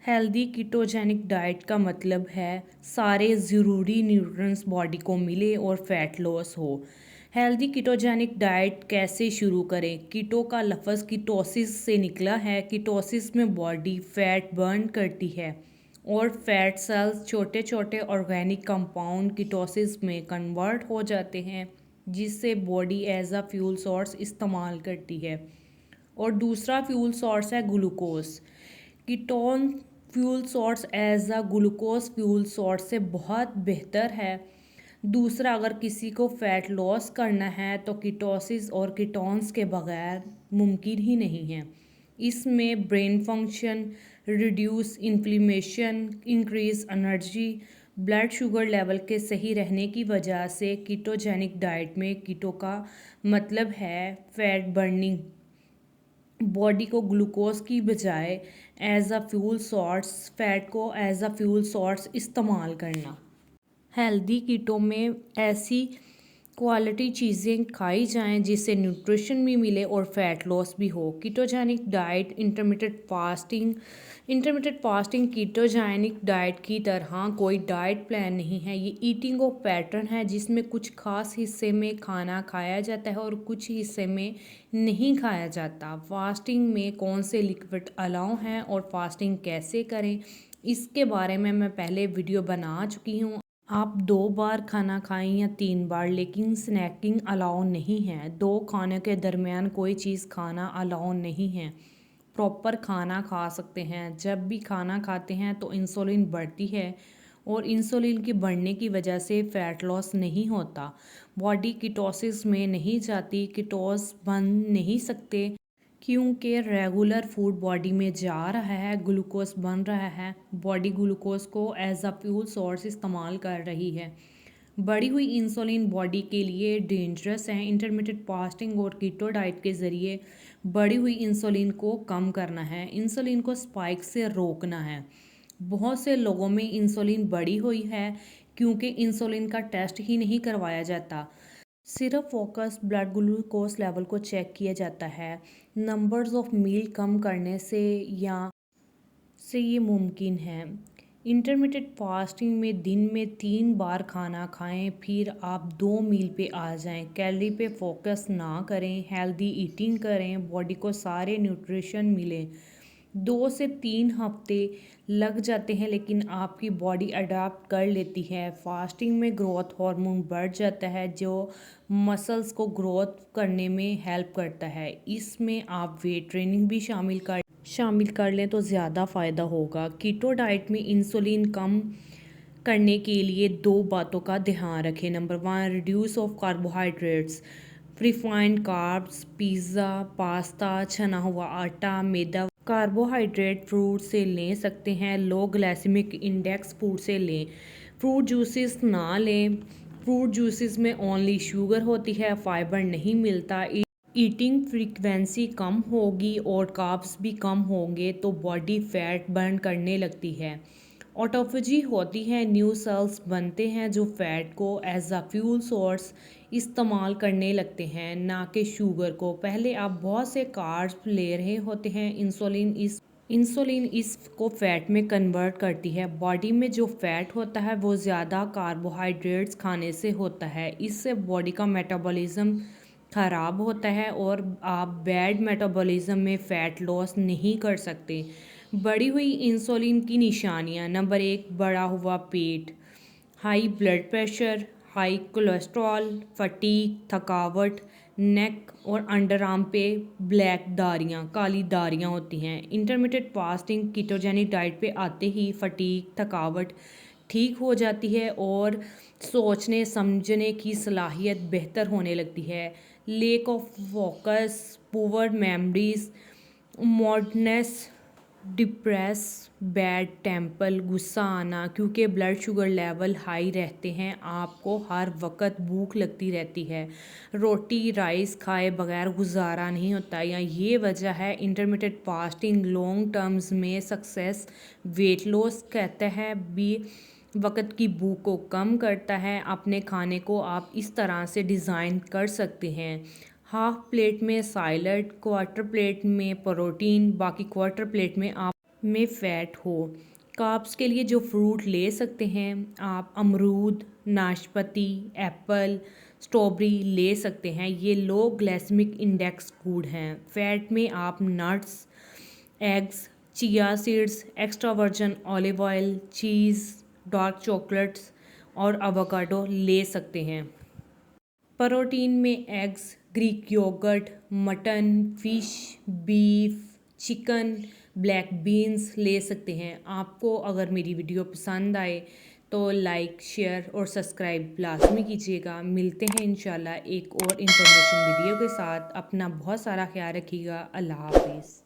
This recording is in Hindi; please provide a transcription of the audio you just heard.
हेल्दी कीटोजेनिक डाइट का मतलब है सारे ज़रूरी न्यूट्रिएंट्स बॉडी को मिले और फैट लॉस हो। हेल्दी कीटोजेनिक डाइट कैसे शुरू करें? कीटो का लफ्ज़ कीटोसिस से निकला है। कीटोसिस में बॉडी फैट बर्न करती है और फैट सेल्स छोटे छोटे ऑर्गेनिक कंपाउंड कीटोसिस में कन्वर्ट हो जाते हैं, जिससे body as a fuel source इस्तेमाल करती है। और दूसरा फ्यूल सोर्स है glucose. Ketone fuel source as a glucose fuel source से बहुत बेहतर है। दूसरा, अगर किसी को फैट लॉस करना है तो कीटोसिस और कीटोन्स के बगैर मुमकिन ही नहीं है। इसमें brain function, reduce inflammation, increase energy, blood sugar level के सही रहने की वजह से कीटोजेनिक डाइट में कीटो का मतलब है फैट बर्निंग, बॉडी को ग्लूकोज की बजाय as a fuel source fat को एज अ फ्यूल सोर्स इस्तेमाल करना। हेल्दी कीटो में ऐसी क्वालिटी चीज़ें खाई जाएं जिससे न्यूट्रिशन भी मिले और फैट लॉस भी हो। Ketogenic diet, intermittent fasting ketogenic diet की तरह कोई डाइट प्लान नहीं है। ये ईटिंग ऑफ पैटर्न है जिसमें कुछ खास हिस्से में खाना खाया जाता है और कुछ हिस्से में नहीं खाया जाता। फास्टिंग में कौन से लिक्विड अलाउ हैं और फास्टिंग कैसे करें, इसके बारे में मैं पहले वीडियो बना चुकी हूँ। आप 2 बार खाना खाएं या 3 बार, लेकिन स्नैकिंग अलाउ नहीं है। 2 खाने के दरमियान कोई चीज़ खाना अलाउ नहीं है। प्रॉपर खाना खा सकते हैं। जब भी खाना खाते हैं तो इंसुलिन बढ़ती है और इंसुलिन की बढ़ने की वजह से फैट लॉस नहीं होता। बॉडी कीटोसिस में नहीं जाती, कीटोस बन नहीं सकते क्योंकि रेगुलर फूड बॉडी में जा रहा है, ग्लूकोज बन रहा है, बॉडी ग्लूकोज को एज अ फ्यूल सोर्स इस्तेमाल कर रही है। बढ़ी हुई इंसुलिन बॉडी के लिए डेंजरस है। इंटरमिटेंट फास्टिंग और कीटो डाइट के ज़रिए बढ़ी हुई इंसुलिन को कम करना है, इंसुलिन को स्पाइक से रोकना है। बहुत से लोगों में इंसुलिन बढ़ी हुई है क्योंकि इंसुलिन का टेस्ट ही नहीं करवाया जाता। सिर्फ फोकस ब्लड ग्लूकोज लेवल को चेक किया जाता है। नंबर्स ऑफ मील कम करने से ये मुमकिन है। इंटरमिटेंट फास्टिंग में दिन में 3 बार खाना खाएं, फिर आप 2 मील पे आ जाएं। कैलोरी पे फोकस ना करें, हेल्दी ईटिंग करें, बॉडी को सारे न्यूट्रिशन मिले। 2 से 3 हफ्ते लग जाते हैं, लेकिन आपकी बॉडी अडाप्ट कर लेती है। फास्टिंग में ग्रोथ हार्मोन बढ़ जाता है जो मसल्स को ग्रोथ करने में हेल्प करता है। इसमें आप वेट ट्रेनिंग भी शामिल कर लें तो ज़्यादा फ़ायदा होगा। कीटो डाइट में इंसुलिन कम करने के लिए 2 बातों का ध्यान रखें। Number 1, reduce of carbohydrates, refined carbs, pizza, pasta, छना हुआ आटा, मैदा। कार्बोहाइड्रेट फ्रूट से ले सकते हैं, लो ग्लाइसेमिक इंडेक्स फूड से लें। फ्रूट जूसेस ना लें, फ्रूट जूसेस में ओनली शुगर होती है, फाइबर नहीं मिलता। ईटिंग फ्रीक्वेंसी कम होगी और कार्ब्स भी कम होंगे तो बॉडी फैट बर्न करने लगती है। ऑटोफेजी होती है, न्यू सेल्स बनते हैं जो फैट को एज अ फ्यूल सोर्स इस्तेमाल करने लगते हैं, ना कि शुगर को। पहले आप बहुत से कार्ब्स ले रहे होते हैं, इंसुलिन इसको फैट में कन्वर्ट करती है। बॉडी में जो फैट होता है वो ज़्यादा कार्बोहाइड्रेट्स खाने से होता है। इससे बॉडी का मेटाबॉलिज्म ख़राब होता है और आप बैड मेटाबॉलिज्म में फ़ैट लॉस नहीं कर सकते। बढ़ी हुई इंसुलिन की निशानियां। नंबर 1, बढ़ा हुआ पेट, high blood pressure, high cholesterol, fatigue, थकावट, नेक और अंडर आर्म पे ब्लैक दारियाँ, काली दारियाँ होती हैं। इंटरमिटेंट फास्टिंग कीटोजेनिक डाइट पे आते ही फटीग, थकावट ठीक हो जाती है और सोचने समझने की सलाहियत बेहतर होने लगती है। Lack of focus, poor memories, moodiness, depress, bad temper, गुस्सा आना, क्योंकि ब्लड शुगर लेवल हाई रहते हैं, आपको हर वक्त भूख लगती रहती है, रोटी राइस खाए बगैर गुजारा नहीं होता। या ये वजह है इंटरमिटेंट फास्टिंग लॉन्ग टर्म्स में सक्सेस। वेट लॉस कहता है भी वक्त की भूख को कम करता है। अपने खाने को आप इस तरह से डिज़ाइन कर सकते हैं, हाफ प्लेट में सैलड, क्वार्टर प्लेट में प्रोटीन, बाकी क्वार्टर प्लेट में आप में फ़ैट हो। कार्ब्स के लिए जो फ्रूट ले सकते हैं आप अमरूद, नाशपाती, एप्पल, स्ट्रॉबेरी ले सकते हैं। ये लो ग्लाइसेमिक इंडेक्स फूड हैं। फ़ैट में आप nuts, eggs, chia seeds, extra virgin olive oil, cheese, dark chocolates और एवोकाडो ले सकते हैं। प्रोटीन में eggs, Greek yogurt, mutton, fish, beef, chicken, black beans ले सकते हैं। आपको अगर मेरी वीडियो पसंद आए तो लाइक, शेयर और सब्सक्राइब लाजमी कीजिएगा। मिलते हैं इंशाल्लाह एक और इन्फॉर्मेशन वीडियो के साथ। अपना बहुत सारा ख्याल रखिएगा। अल्लाह हाफिज़।